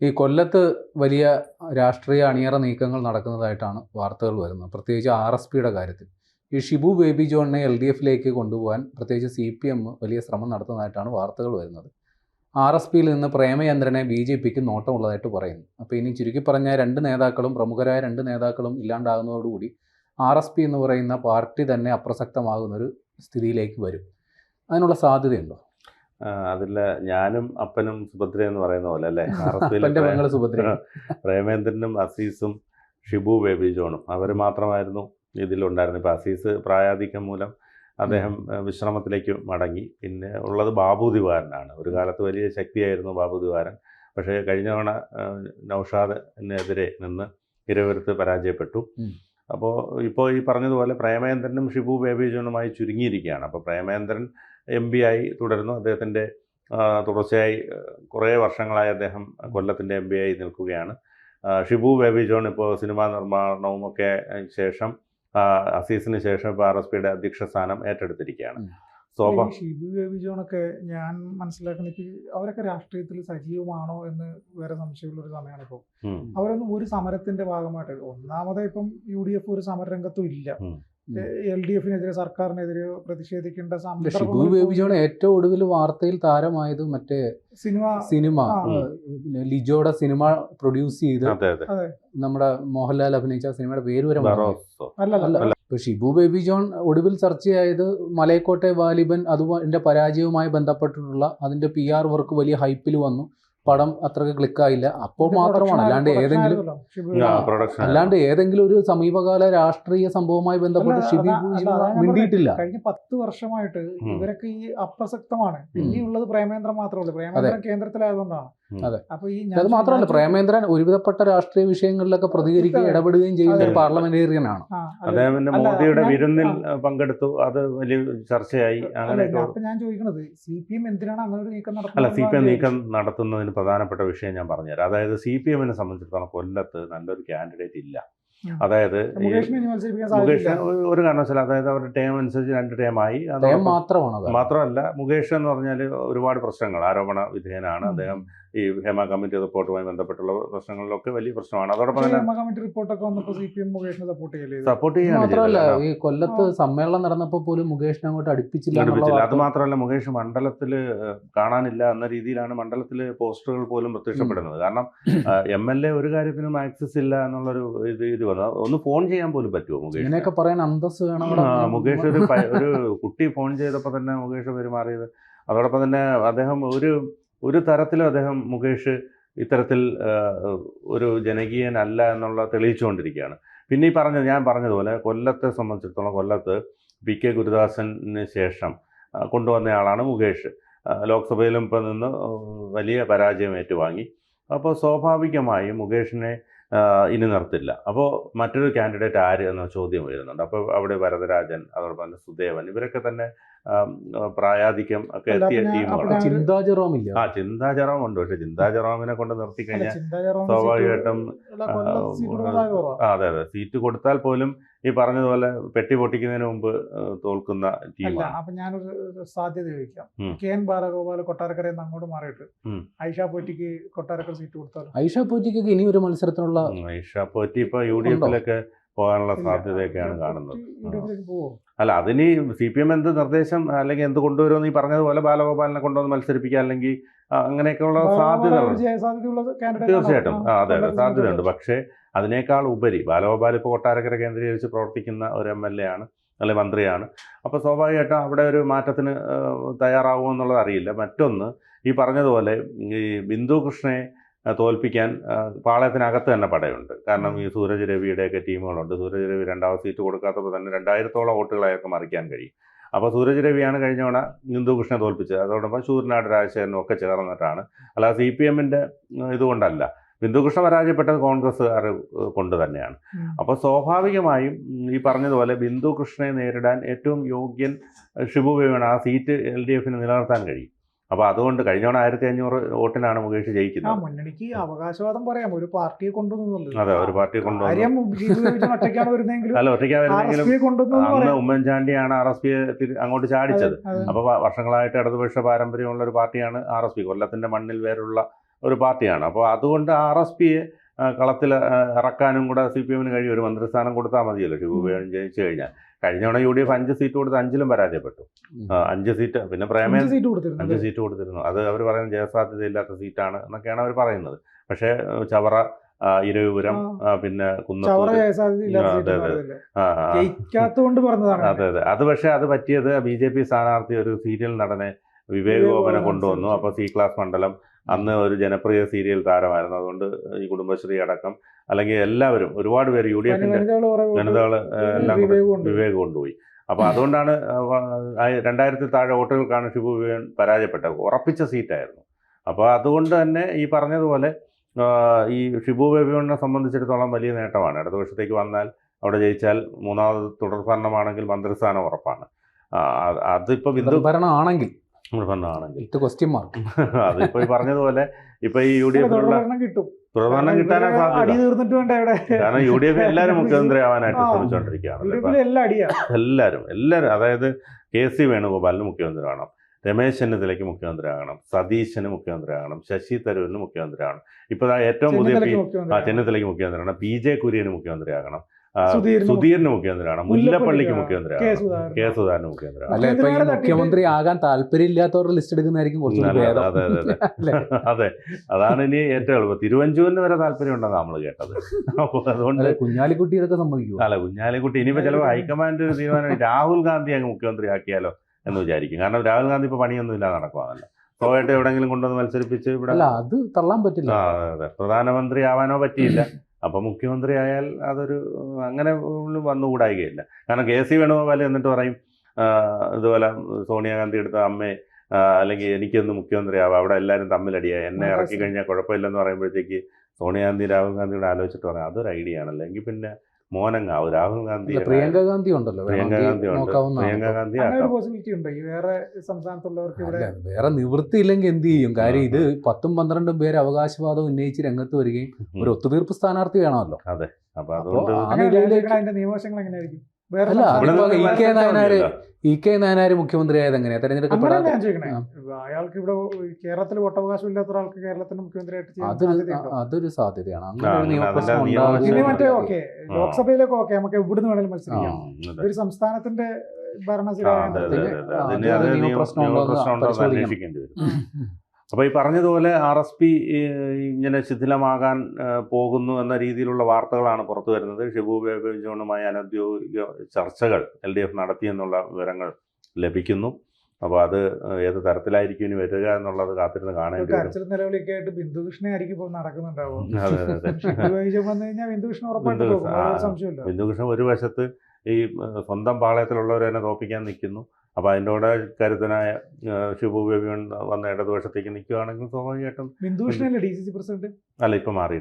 ഈ കൊല്ലത്ത് വലിയ രാഷ്ട്രീയ അണിയറ നീക്കങ്ങൾ നടക്കുന്നതായിട്ടാണ് വാർത്തകൾ വരുന്നത്. പ്രത്യേകിച്ച് RSPയുടെ കാര്യത്തിൽ. ഈ ഷിബു ബേബി ജോണിനെ LDFിലേക്ക് കൊണ്ടുപോകാൻ പ്രത്യേകിച്ച് CPM വലിയ ശ്രമം നടത്തുന്നതായിട്ടാണ് വാർത്തകൾ വരുന്നത്. RSPയിൽ നിന്ന് പ്രേമചന്ദ്രനെ BJPക്ക് നോട്ടമുള്ളതായിട്ട് പറയുന്നു. അപ്പോൾ ഇനി ചുരുക്കി പറഞ്ഞാൽ പ്രമുഖരായ രണ്ട് നേതാക്കളും ഇല്ലാണ്ടാകുന്നതോടുകൂടി RSP എന്ന് പറയുന്ന പാർട്ടി തന്നെ അപ്രസക്തമാകുന്നൊരു സ്ഥിതിയിലേക്ക് വരും. അതിനുള്ള സാധ്യതയുണ്ടോ? അതിൽ ഞാനും അപ്പനും സുഭദ്ര എന്ന് പറയുന്ന പോലെ അല്ലേ? പ്രേമേന്ദ്രനും അസീസും ഷിബു ബേബി ജോണും അവർ മാത്രമായിരുന്നു ഇതിലുണ്ടായിരുന്നു. ഇപ്പോൾ അസീസ് പ്രായാധിക്യം മൂലം അദ്ദേഹം വിശ്രമത്തിലേക്ക് മടങ്ങി. പിന്നെ ഉള്ളത് ബാബു ദിവാരനാണ്. ഒരു കാലത്ത് വലിയ ശക്തിയായിരുന്നു ബാബു ദിവാരൻ. പക്ഷേ കഴിഞ്ഞ തവണ നൗഷാദിനെതിരെ നിന്ന് ഇരവരുത്ത് പരാജയപ്പെട്ടു. അപ്പോൾ ഇപ്പോൾ ഈ പറഞ്ഞതുപോലെ പ്രേമേന്ദ്രനും ഷിബു ബേബി ജോണുമായി ചുരുങ്ങിയിരിക്കുകയാണ്. അപ്പോൾ പ്രേമേന്ദ്രൻ MP ആയി തുടരുന്നു. അദ്ദേഹത്തിൻ്റെ തുടർച്ചയായി കുറേ വർഷങ്ങളായി അദ്ദേഹം കൊല്ലത്തിൻ്റെ MP ആയി നിൽക്കുകയാണ്. ഷിബു ബേബി ജോൺ ഇപ്പോൾ സിനിമാ നിർമ്മാണവും ഒക്കെ ശേഷം അസീസിന് ശേഷം ഇപ്പോൾ RSPയുടെ അധ്യക്ഷ സ്ഥാനം ഏറ്റെടുത്തിരിക്കുകയാണ്. ഷിബു ബേബി ജോണൊക്കെ ഞാൻ മനസ്സിലാക്കുന്ന അവരൊക്കെ രാഷ്ട്രീയത്തിൽ സജീവമാണോ എന്ന് വേറെ സംശയമുള്ളൊരു സമയമാണ് ഇപ്പോൾ. അവരൊന്നും ഒരു സമരത്തിന്റെ ഭാഗമായിട്ട് ഒന്നാമത് ഇപ്പം UDF ഒരു സമരരംഗത്തും ഇല്ല. LDFിനെതിരെ സർക്കാരിനെതിരെ പ്രതിഷേധിക്കേണ്ട ഷിബു ബേബി ജോൺ ഏറ്റവും ഒടുവിൽ വാർത്തയിൽ താരമായത് മറ്റേ സിനിമ ലിജോയുടെ സിനിമ പ്രൊഡ്യൂസ് ചെയ്ത് നമ്മുടെ മോഹൻലാൽ അഭിനയിച്ച സിനിമയുടെ പേര് വരെ അല്ല. ഇപ്പൊ ഷിബു ബേബി ജോൺ ഒടുവിൽ ചർച്ചയായത് മലയക്കോട്ടെ വാലിബൻ അതിന്റെ പരാജയവുമായി ബന്ധപ്പെട്ടിട്ടുള്ള അതിന്റെ PR വർക്ക് വലിയ ഹൈപ്പിൽ വന്നു. പടം അത്രയ്ക്ക് ക്ലിക്കായില്ല. അപ്പോൾ മാത്രമാണ്. അല്ലാണ്ട് ഏതെങ്കിലും ഒരു സമീപകാല രാഷ്ട്രീയ സംഭവവുമായി ബന്ധപ്പെട്ട് ഷിബു മിണ്ടിയിട്ടില്ല. കഴിഞ്ഞ 10 വർഷമായിട്ട് ഇവരൊക്കെ ഈ അപ്രസക്തമാണ്. പിന്നെയുള്ളത് പ്രേമേന്ദ്രൻ മാത്രമേ ഉള്ളൂ. പ്രേമേന്ദ്രൻ കേന്ദ്രത്തിലായതുകൊണ്ടാണ്. അതെ, അത് മാത്രമല്ല പ്രേമേന്ദ്രൻ ഒരുവിധപ്പെട്ട രാഷ്ട്രീയ വിഷയങ്ങളിലൊക്കെ പ്രതികരിക്കുകയും ഇടപെടുകയും ചെയ്യുന്ന ഒരു പാർലമെന്റേറിയനാണ്. അദ്ദേഹം മോദിയുടെ വിരുന്നിൽ പങ്കെടുത്തു. അത് വലിയ ചർച്ചയായി. അങ്ങനെ ഞാൻ ചോദിക്കുന്നത് CPM എന്തിനാണ് അങ്ങനെ ഒരു നീക്കം നടത്തുന്നത്? അല്ല, CPM നീക്കം നടത്തുന്നതിന് പ്രധാനപ്പെട്ട വിഷയം ഞാൻ പറഞ്ഞുതരാം. അതായത് CPMനെ സംബന്ധിച്ചിടത്തോളം കൊല്ലത്ത് നല്ലൊരു കാൻഡിഡേറ്റ് ഇല്ല. അതായത് മുകേഷ് ഒരു കാരണവശാലും, അതായത് അവരുടെ ടേം അനുസരിച്ച് 2 ടേമായി. മാത്രമല്ല മുകേഷ് എന്ന് പറഞ്ഞാൽ ഒരുപാട് പ്രശ്നങ്ങൾ ആരോപണ വിധേയനാണ്. അദ്ദേഹം ഈ ഹേമ കമ്മിറ്റി റിപ്പോർട്ടുമായി ബന്ധപ്പെട്ടുള്ള പ്രശ്നങ്ങളിലൊക്കെ വലിയ പ്രശ്നമാണ്. അതോടൊപ്പം തന്നെ സപ്പോർട്ട് ചെയ്യാൻ ഈ കൊല്ലത്ത് സമ്മേളനം നടന്നപ്പോൾ പോലും മുകേഷിനെ അങ്ങോട്ട് അടുപ്പിച്ചില്ല. അത് മാത്രമല്ല മുകേഷ് മണ്ഡലത്തിൽ കാണാനില്ല എന്ന രീതിയിലാണ് മണ്ഡലത്തിൽ പോസ്റ്ററുകൾ പോലും പ്രത്യക്ഷപ്പെടുന്നത്. കാരണം MLA ഒരു കാര്യത്തിനും ആക്സസ് ഇല്ല എന്നുള്ളൊരു ഇത് വന്നു. ഒന്ന് ഫോൺ ചെയ്യാൻ പോലും പറ്റുമോ മുകേഷ്? ഇങ്ങനെയൊക്കെ പറയാൻ അന്തസ് വേണം. മുകേഷ് ഒരു കുട്ടി ഫോൺ ചെയ്തപ്പോൾ തന്നെ മുകേഷ് പെരുമാറിയത്. അതോടൊപ്പം തന്നെ അദ്ദേഹം ഒരു തരത്തിലും മുകേഷ് ഇത്തരത്തിൽ ഒരു ജനകീയനല്ല എന്നുള്ള തെളിയിച്ചുകൊണ്ടിരിക്കുകയാണ്. പിന്നെ ഞാൻ പറഞ്ഞതുപോലെ കൊല്ലത്തെ സംബന്ധിച്ചിടത്തോളം കൊല്ലത്ത് PK ഗുരുദാസന് ശേഷം കൊണ്ടുവന്നയാളാണ് മുകേഷ്. ലോക്സഭയിലും ഇപ്പോൾ നിന്ന് വലിയ പരാജയം ഏറ്റുവാങ്ങി. അപ്പോൾ സ്വാഭാവികമായും മുകേഷിനെ ഇനി നിർത്തില്ല. അപ്പോൾ മറ്റൊരു കാൻഡിഡേറ്റ് ആര് എന്ന ചോദ്യം വരുന്നുണ്ട്. അപ്പോൾ അവിടെ വരദരാജൻ, അതോടൊപ്പം തന്നെ സുദേവൻ, ഇവരൊക്കെ തന്നെ പ്രായാധിക്യം ഒക്കെ എത്തിയ ടീമുകളാണ്. ചിന്താ ജെറോം ഉണ്ട്. പക്ഷെ ചിന്താ ജെറോമിനെ കൊണ്ട് നിർത്തിക്കഴിഞ്ഞാൽ സ്വാഭാവികമായിട്ടും അതെ സീറ്റ് കൊടുത്താൽ പോലും ഈ പറഞ്ഞതുപോലെ പെട്ടി പൊട്ടിക്കുന്നതിന് മുമ്പ് തോൽക്കുന്ന ടീമാണ്. അപ്പൊ ഞാനൊരു സാധ്യത ചോദിക്കാം. KN ബാലഗോപാൽ കൊട്ടാരക്കരയിൽ നിന്ന് അങ്ങോട്ട് മാറിയിട്ട് ഐഷ പോറ്റിക്ക് കൊട്ടാരക്കര സീറ്റ് കൊടുത്താലും? ഐഷ പോറ്റിക്ക് ഇനി ഒരു മത്സരത്തിനുള്ള ഐഷ പോറ്റി ഇപ്പൊ UDFിലൊക്കെ പോകാനുള്ള സാധ്യതയൊക്കെയാണ് കാണുന്നത്. അല്ല, അതിന് CPM എന്ത് നിർദ്ദേശം അല്ലെങ്കിൽ എന്ത് കൊണ്ടുവരുമെന്ന് ഈ പറഞ്ഞതുപോലെ ബാലഗോപാലിനെ കൊണ്ടുവന്ന് മത്സരിപ്പിക്കുക, അല്ലെങ്കിൽ അങ്ങനെയൊക്കെയുള്ള സാധ്യതകളുണ്ട്. തീർച്ചയായിട്ടും അതെ സാധ്യതയുണ്ട്. പക്ഷേ അതിനേക്കാൾ ഉപരി ബാലഗോപാൽ ഇപ്പോൾ കൊട്ടാരക്കര കേന്ദ്രീകരിച്ച് പ്രവർത്തിക്കുന്ന ഒരു MLA ആണ്, അല്ലെങ്കിൽ മന്ത്രിയാണ്. അപ്പോൾ സ്വാഭാവികമായിട്ടും അവിടെ ഒരു മാറ്റത്തിന് തയ്യാറാവുമോ എന്നുള്ളത് അറിയില്ല. മറ്റൊന്ന്, ഈ പറഞ്ഞതുപോലെ ഈ ബിന്ദു കൃഷ്ണയെ തോൽപ്പിക്കാൻ പാളയത്തിനകത്ത് തന്നെ പടയുണ്ട്. കാരണം ഈ സൂരജ് രവിയുടെയൊക്കെ ടീമുകളുണ്ട്. സൂരജ് രവി 2ാമത് സീറ്റ് കൊടുക്കാത്തപ്പോൾ തന്നെ 2000-ഓളം വോട്ടുകളെയൊക്കെ മറിക്കാൻ കഴിയും. അപ്പോൾ സൂരജ് രവിയാണ് കഴിഞ്ഞ തവണ ബിന്ദു കൃഷ്ണനെ തോൽപ്പിച്ചത്. അതോടൊപ്പം ശൂരനാട് രാജശേഖരനും ഒക്കെ ചേർന്നിട്ടാണ്. അല്ലാതെ CPMന്റെ ഇതുകൊണ്ടല്ല. ബിന്ദു കൃഷ്ണ പരാജയപ്പെട്ടത് കോൺഗ്രസ്സുകാർ കൊണ്ട് തന്നെയാണ്. അപ്പോൾ സ്വാഭാവികമായും ഈ പറഞ്ഞതുപോലെ ബിന്ദു കൃഷ്ണയെ നേരിടാൻ ഏറ്റവും യോഗ്യൻ ഷിബു ബേബിയാണ്. ആ സീറ്റ് LDFന് നിലനിർത്താൻ കഴിയും. അപ്പോൾ അതുകൊണ്ട് കഴിഞ്ഞ തവണ 1500 വോട്ടിനാണ് മുകേഷ് ജയിക്കുന്നത്. മുന്നണിക്ക് അവകാശവാദം പറയാം, ഒരു പാർട്ടിയെ കൊണ്ടുവന്നുള്ളത്. അതെ, ഒരു പാർട്ടിയെ കൊണ്ടുവന്നു. അല്ല, ഒറ്റയ്ക്കാണ് വരുന്നെങ്കിലും അന്ന് ഉമ്മൻചാണ്ടിയാണ് RSPയെ അങ്ങോട്ട് ചാടിച്ചത്. അപ്പോൾ വർഷങ്ങളായിട്ട് ഇടതുപക്ഷ പാരമ്പര്യമുള്ള ഒരു പാർട്ടിയാണ് RSP. കൊല്ലത്തിന്റെ മണ്ണിൽ വേറുള്ള ഒരു പാർട്ടിയാണ്. അപ്പോൾ അതുകൊണ്ട് RSPയെ കളത്തിൽ ഇറക്കാനും കൂടെ CPM-ന് കഴിയും. ഒരു മന്ത്രിസ്ഥാനം കൊടുത്താൽ മതിയല്ലോ ഷിബു ബേബി ജയിച്ചു കഴിഞ്ഞാൽ. കഴിഞ്ഞ തവണ UDF 5 സീറ്റ് കൊടുത്ത് 5-ലും പരാജയപ്പെട്ടു. 5 സീറ്റ്, പിന്നെ പ്രേമേ 5 സീറ്റ് കൊടുത്തിരുന്നു. അത് അവർ പറയുന്നത് ജയസാധ്യതയില്ലാത്ത സീറ്റാണ് എന്നൊക്കെയാണ് അവർ പറയുന്നത്. പക്ഷേ ചവറ, ഇരവിപുരം, പിന്നെ കുന്നത്തൂർ, അതെ. അത് പക്ഷേ അത് പറ്റിയത് BJP സ്ഥാനാർത്ഥി ഒരു സീരിയൽ നടനെ വിവേക് ഗോപനെ കൊണ്ടുവന്നു. അപ്പോൾ C ക്ലാസ് മണ്ഡലം അന്ന് ഒരു ജനപ്രിയ സീരിയൽ താരമായിരുന്നു. അതുകൊണ്ട് ഈ കുടുംബശ്രീ അടക്കം അല്ലെങ്കിൽ എല്ലാവരും ഒരുപാട് പേര് UDF-ന്റെ ജനതകൾ എല്ലാം വിവേക് കൊണ്ടുപോയി. അപ്പോൾ അതുകൊണ്ടാണ് 2000 താഴെ വോട്ടുകൾക്കാണ് ഷിബു ബേബി പരാജയപ്പെട്ടത്. ഉറപ്പിച്ച സീറ്റായിരുന്നു. അപ്പോൾ അതുകൊണ്ട് തന്നെ ഈ പറഞ്ഞതുപോലെ ഈ ഷിബു ബേബിയെ സംബന്ധിച്ചിടത്തോളം വലിയ നേട്ടമാണ്. ഇടതുപക്ഷത്തേക്ക് വന്നാൽ അവിടെ ജയിച്ചാൽ മൂന്നാമത് തുടർ ഭരണമാണെങ്കിൽ മന്ത്രിസ്ഥാനം ഉറപ്പാണ്. അതിപ്പോൾ ഭരണമാണെങ്കിൽ അതിപ്പോ ഈ പറഞ്ഞതുപോലെ ഇപ്പൊ ഈ UDF-ലുള്ള തുടർഭരണം കിട്ടാനാ സാധ്യത. കാരണം UDF എല്ലാവരും മുഖ്യമന്ത്രി ആവാനായിട്ട് ശ്രമിച്ചുകൊണ്ടിരിക്കുകയാണ്. എല്ലാവരും അതായത് KC വേണുഗോപാലിന് മുഖ്യമന്ത്രി ആകണം, രമേശ് ചെന്നിത്തലയ്ക്ക് മുഖ്യമന്ത്രി ആകണം, സതീശന് മുഖ്യമന്ത്രി ആകണം, ശശി തരൂരിന് മുഖ്യമന്ത്രി ആകണം. ഇപ്പൊ ഏറ്റവും പുതിയ ചെന്നിത്തലയ്ക്ക് മുഖ്യമന്ത്രി ആകണം, PJ കുര്യന് മുഖ്യമന്ത്രി ആകണം, സുധീറിന് മുഖ്യമന്ത്രിയാണ്, മുല്ലപ്പള്ളിക്ക് മുഖ്യമന്ത്രിയാണ്, കെ സുധാകരന് മുഖ്യമന്ത്രിയാണ്. മുഖ്യമന്ത്രി ആകാൻ താല്പര്യമില്ലാത്തവരുടെ ലിസ്റ്റ് എടുക്കുന്നതായിരിക്കും അതെ. അതാണ് ഇനി ഏറ്റവും എളുപ്പം. തിരുവഞ്ചൂരിന് വരെ താല്പര്യം ഉണ്ടെന്ന് നമ്മൾ കേട്ടത്. അപ്പോൾ അതുകൊണ്ട് കുഞ്ഞാലിക്കുട്ടി ഇതൊക്കെ സമ്മതിക്കും. അല്ല, കുഞ്ഞാലിക്കുട്ടി ഇനിയിപ്പോ ചിലപ്പോൾ ഹൈക്കമാൻഡ് ഒരു തീരുമാനം രാഹുൽ ഗാന്ധി അങ്ങ് മുഖ്യമന്ത്രി ആക്കിയാലോ എന്ന് വിചാരിക്കും. കാരണം രാഹുൽ ഗാന്ധി ഇപ്പൊ പണിയൊന്നും ഇല്ലാതെ നടക്കുവാണല്ലോ. സ്വാഭാവികമായിട്ട് എവിടെയെങ്കിലും കൊണ്ടുവന്ന് മത്സരിപ്പിച്ച് ഇവിടെ അത് തള്ളാൻ പറ്റില്ല. അതെ, പ്രധാനമന്ത്രി ആവാനോ പറ്റിയില്ല. അപ്പോൾ മുഖ്യമന്ത്രി ആയാൽ അതൊരു അങ്ങനെ വന്നുകൂടായികയില്ല. കാരണം KC വേണുഗോപാൽ എന്നിട്ട് പറയും ഇതുപോലെ സോണിയാഗാന്ധി എടുത്ത അമ്മയെ അല്ലെങ്കിൽ എനിക്കൊന്ന് മുഖ്യമന്ത്രി ആവാം, അവിടെ എല്ലാവരും തമ്മിലടിയായി, എന്നെ ഇറക്കി കഴിഞ്ഞാൽ കുഴപ്പമില്ലെന്ന് പറയുമ്പോഴത്തേക്ക് സോണിയാഗാന്ധി രാഹുൽ ഗാന്ധിയോട് ആലോചിച്ചിട്ട് പറയാം അതൊരു ഐഡിയ ആണല്ലോ, എങ്കിൽ പിന്നെ മോനങ്ങാവും രാഹുൽ ഗാന്ധി, പ്രിയങ്ക ഗാന്ധി ഉണ്ടല്ലോ, പ്രിയങ്ക ഗാന്ധി വേറെ നിവൃത്തിയില്ലെങ്കിൽ എന്ത് ചെയ്യും? കാര്യം ഇത് 10-12 പേര് അവകാശവാദം ഉന്നയിച്ച് രംഗത്ത് വരികയും ഒരു ഒത്തുതീർപ്പ് സ്ഥാനാർത്ഥി വേണമല്ലോ. അതെ. അപ്പൊ അതുകൊണ്ട് നിയമവശങ്ങൾ എങ്ങനെയായിരിക്കും? EK നായനാർ മുഖ്യമന്ത്രി ആയത് എങ്ങനെയാ തെരഞ്ഞെടുക്കപ്പെടാൻ? അയാൾക്ക് ഇവിടെ കേരളത്തിൽ വോട്ടവകാശം ഇല്ലാത്ത ഒരാൾക്ക് കേരളത്തിന്റെ മുഖ്യമന്ത്രിയായിട്ട് അതൊരു സാധ്യതയാണ്. ലോക്സഭയിലേക്ക് നമുക്ക് എവിടുന്ന് വേണമെങ്കിലും മത്സരിക്കാം. ഒരു സംസ്ഥാനത്തിന്റെ അന്വേഷിക്കേണ്ടി വരും. അപ്പോൾ ഈ പറഞ്ഞതുപോലെ RSP ഇങ്ങനെ ശിഥിലമാകാൻ പോകുന്നു എന്ന രീതിയിലുള്ള വാർത്തകളാണ് പുറത്തു വരുന്നത്. ഷിബു ബേബി ജോണുമായി അനൗദ്യോഗിക ചർച്ചകൾ LDF നടത്തിയെന്നുള്ള വിവരങ്ങൾ ലഭിക്കുന്നു. അപ്പോൾ അത് ഏത് തരത്തിലായിരിക്കും ഇനി വരിക എന്നുള്ളത് കാത്തിരുന്ന് കാണേണ്ടി വരും. നിലവിലേക്കായിട്ട് ബിന്ദുകൃഷ്ണനായിരിക്കും ഇപ്പോൾ നടക്കുന്നുണ്ടാവും. ബിന്ദുകൃഷ്ണൻ ഒരു വശത്ത് ഈ സ്വന്തം പാളയത്തിലുള്ളവരെ തന്നെ തോപ്പിക്കാൻ നിൽക്കുന്നു. അപ്പോൾ അതിൻ്റെ കൂടെ കരുത്തനായ ഷിബു ബേബി വന്ന ഇടതുപക്ഷത്തേക്ക് നിൽക്കുകയാണെങ്കിൽ സ്വാഭാവികമായിട്ടും അല്ല ഇപ്പൊ മാറി.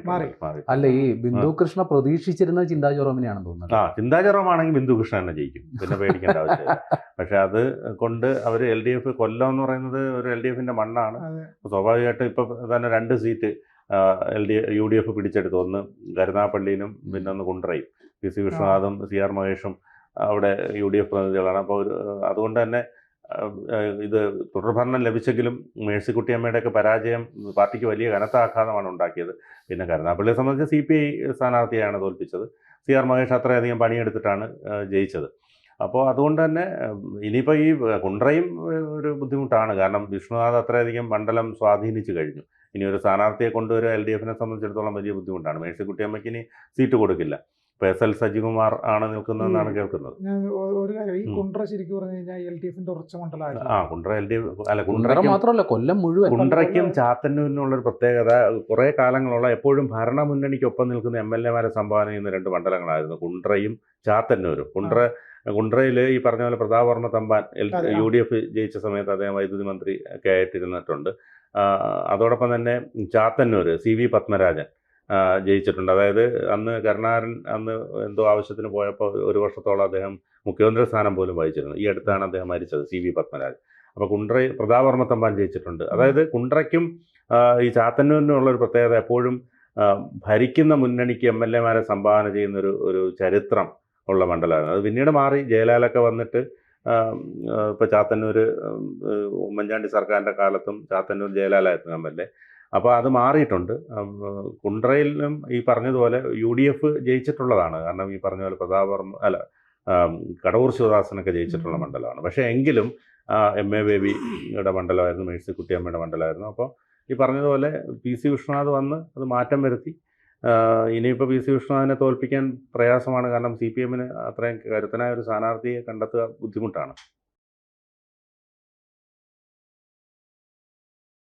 അല്ല, ഈ ബിന്ദുകൃഷ്ണ പ്രതീക്ഷിച്ചിരുന്ന ചിന്താ ജെറോമിനെയാണെന്ന് തോന്നുന്നത്. ചിന്താ ജെറോമാണെങ്കിൽ ബിന്ദുകൃഷ്ണൻ തന്നെ ജയിക്കും, പിന്നെ പേടിക്കേണ്ട ആവശ്യമില്ല. പക്ഷെ അത് കൊണ്ട് അവർ LDF കൊല്ലം എന്ന് പറയുന്നത് ഒരു LDF-ന്റെ മണ്ണാണ്. സ്വാഭാവികമായിട്ടും ഇപ്പൊ തന്നെ 2 സീറ്റ് UDF പിടിച്ചെടുത്തു. ഒന്ന് കരുനാഗപ്പള്ളിയിലും പിന്നെ ഒന്ന് കുണ്ട്രയും. PC വിശ്വനാഥും CR മഹേഷും അവിടെ UDF പ്രതിനിധികളാണ്. അപ്പോൾ അതുകൊണ്ട് തന്നെ ഇത് തുടർഭരണം ലഭിച്ചെങ്കിലും മേഴ്സിക്കുട്ടിയമ്മയുടെയൊക്കെ പരാജയം പാർട്ടിക്ക് വലിയ കനത്ത ആഘാതമാണ് ഉണ്ടാക്കിയത്. പിന്നെ കരുനാഗപ്പള്ളിയെ സംബന്ധിച്ച് CPI സ്ഥാനാർത്ഥിയാണ് തോൽപ്പിച്ചത്. CR മഹേഷ് അത്രയധികം പണിയെടുത്തിട്ടാണ് ജയിച്ചത്. അപ്പോൾ അതുകൊണ്ട് തന്നെ ഇനിയിപ്പോൾ ഈ കുണ്ട്രയും ഒരു ബുദ്ധിമുട്ടാണ്. കാരണം വിഷ്ണുനാഥ് അത്രയധികം മണ്ഡലം സ്വാധീനിച്ചു കഴിഞ്ഞു. ഇനി ഒരു സ്ഥാനാർത്ഥിയെ കൊണ്ടുവരിക LDF-നെ സംബന്ധിച്ചിടത്തോളം വലിയ ബുദ്ധിമുട്ടാണ്. മേഴ്സിക്കുട്ടിയമ്മയ്ക്ക് ഇനി സീറ്റ് കൊടുക്കില്ല. ഇപ്പോൾ SL സജികുമാർ ആണ് നിൽക്കുന്നതെന്നാണ് കേൾക്കുന്നത്. ഒരു കാര്യം, ഈ കുണ്ട്ര ശരിക്കും പറഞ്ഞു കഴിഞ്ഞാൽ LDF-ന്റെ ഉറച്ച മണ്ഡലമാണ്. കുണ്ട്ര LDF അല്ല, കുണ്ട്ര മാത്രമല്ല കൊല്ലം മുഴുവൻ. കുണ്ട്രയ്ക്കും ചാത്തന്നൂരിനുള്ളൊരു പ്രത്യേകത, കുറേ കാലങ്ങളുള്ള എപ്പോഴും ഭരണമുന്നണിക്കൊപ്പം നിൽക്കുന്ന MLA-മാരെ സംഭാവന ചെയ്യുന്ന 2 മണ്ഡലങ്ങളായിരുന്നു കുണ്ട്രയും ചാത്തന്നൂരും. കുണ്ട്രയിൽ ഈ പറഞ്ഞ പോലെ പ്രതാപവർമ്മ തമ്പാൻ UDF ജയിച്ച സമയത്ത് അദ്ദേഹം വൈദ്യുതി മന്ത്രി ഒക്കെ ആയിട്ടിരുന്നിട്ടുണ്ട്. അതോടൊപ്പം തന്നെ ചാത്തന്നൂർ CV പത്മരാജൻ ജയിച്ചിട്ടുണ്ട്. അതായത് അന്ന് കരുണാകരൻ എന്തോ ആവശ്യത്തിന് പോയപ്പോൾ 1 വർഷത്തോളം അദ്ദേഹം മുഖ്യമന്ത്രി സ്ഥാനം പോലും വഹിച്ചിരുന്നു. ഈ അടുത്താണ് അദ്ദേഹം മരിച്ചത്, CV പത്മരാജൻ. അപ്പോൾ പ്രതാപവർമ്മ തമ്പാൻ ജയിച്ചിട്ടുണ്ട്. അതായത് കുണ്ട്രയ്ക്കും ഈ ചാത്തന്നൂരിനുള്ളൊരു പ്രത്യേകത, എപ്പോഴും ഭരിക്കുന്ന മുന്നണിക്ക് MLA-മാരെ സംഭാവന ചെയ്യുന്നൊരു ചരിത്രം ഉള്ള മണ്ഡലമാണ്. അത് പിന്നീട് മാറി. ജയലാലൊക്കെ വന്നിട്ട് ഇപ്പോൾ ചാത്തന്നൂർ ഉമ്മൻചാണ്ടി സർക്കാരിൻ്റെ കാലത്തും ചാത്തന്നൂർ ജയലാലായിരുന്നു MLA. അപ്പോൾ അത് മാറിയിട്ടുണ്ട്. കുണ്ട്രയിലും ഈ പറഞ്ഞതുപോലെ UDF ജയിച്ചിട്ടുള്ളതാണ്. കാരണം ഈ പറഞ്ഞ പോലെ പ്രതാപവർമ്മ കടവൂർ ശിവദാസനൊക്കെ ജയിച്ചിട്ടുള്ള മണ്ഡലമാണ്. പക്ഷേ എങ്കിലും MA ബേബിയുടെ മണ്ഡലമായിരുന്നു, മേഴ്സിക്കുട്ടിയമ്മയുടെ മണ്ഡലമായിരുന്നു. അപ്പോൾ ഈ പറഞ്ഞതുപോലെ PC വിശ്വനാഥ് വന്ന് അത് മാറ്റം വരുത്തി. ഇനിയിപ്പോൾ PC വിശ്വനാഥിനെ തോൽപ്പിക്കാൻ പ്രയാസമാണ്. കാരണം CPM-ന് അത്രയും കരുത്തനായ ഒരു സ്ഥാനാർത്ഥിയെ കണ്ടെത്തുക ബുദ്ധിമുട്ടാണ്.